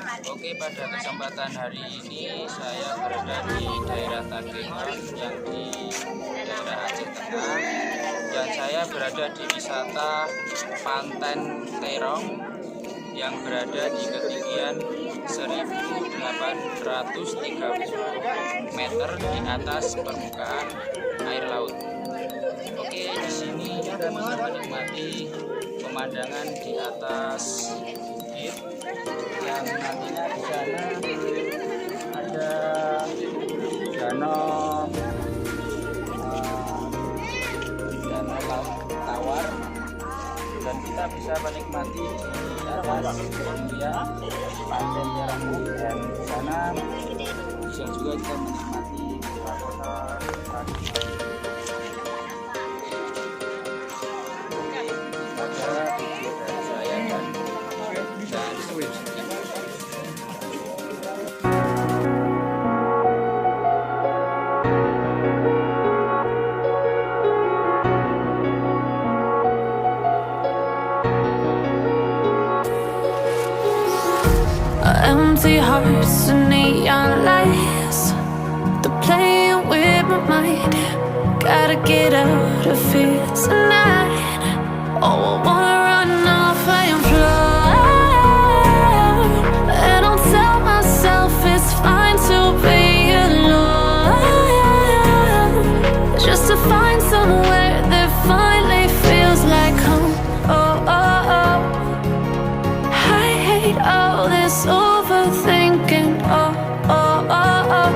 Oke, pada kesempatan hari ini saya berada di daerah Takengon yang di daerah Aceh Tengah, dan saya berada di wisata Pantan Terong yang berada di ketinggian 1830 meter di atas permukaan air laut. Oke, di sini kita bisa menikmati pemandangan di atas bukit yang nantinya di sana ada danau laut tawar, dan kita bisa menikmati di atas ketinggian Pantan Terong Negri, dan di sana bisa juga kita menikmati kota tradisional. Empty hearts and neon lights, they're playing with my mind. Gotta get out of here tonight. Oh, I wanna run off and fly, and I'll tell myself it's fine to be alone, just to find somewhere that finally feels like home. Oh, oh, oh. I hate all this overthinking. Oh, oh, oh, oh.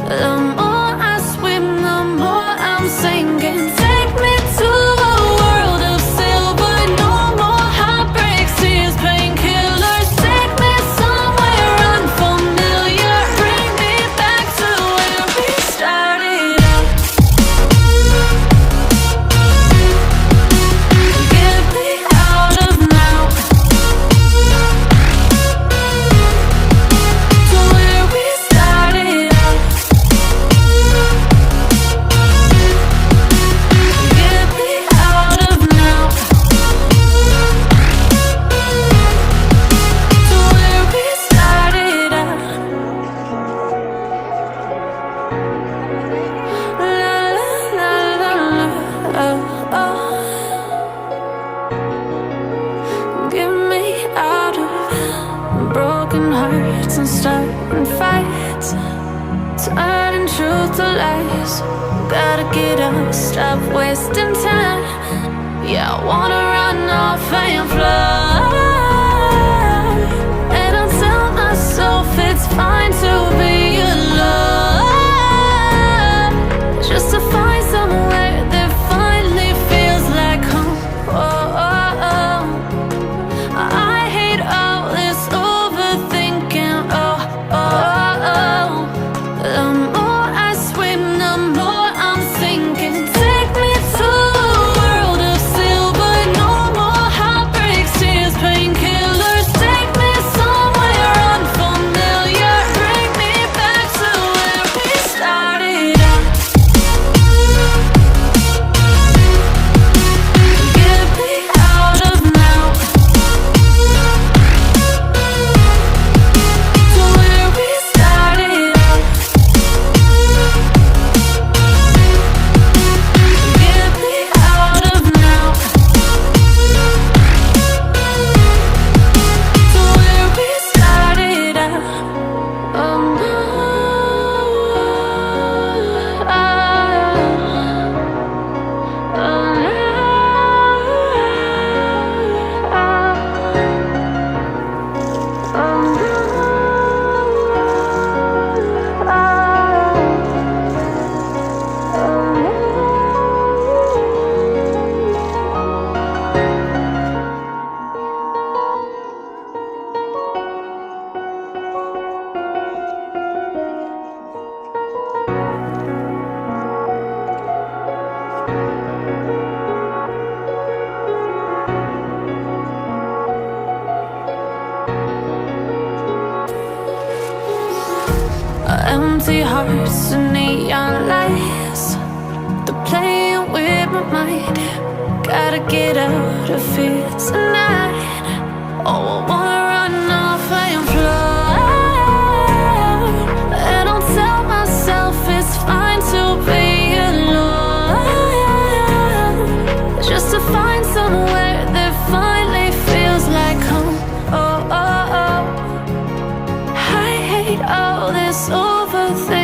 The more I swim, the more I'm sinking. Take me to a world of silver. No more heartbreaks, tears, painkillers. Take me somewhere unfamiliar. Bring me back to where we started out. Get me out of now, to where we started out. Get me out of now, to where we started out. La la la la, oh, oh. Get me out of broken hearts and starting fights, turning truth to lies. Gotta get up, stop wasting time. Yeah, I wanna run off and fly, and I'll tell myself it's fine to be alone, just to find somewhere that finally feels like home. Oh, oh, oh. I hate all this overthinking. Oh, oh, oh. The more I swim, the more I'm sinking. Take me to a world of silver. No more heartbreaks, tears, painkillers. Take me somewhere unfamiliar. Bring me back to where we started out. Get me out of now, to where we started out. Get me out of now, to where we started out. Oh no, empty hearts and neon lights, they're playing with my mind. Gotta get out of here tonight. Oh, I wanna run off and fly. this overthinking.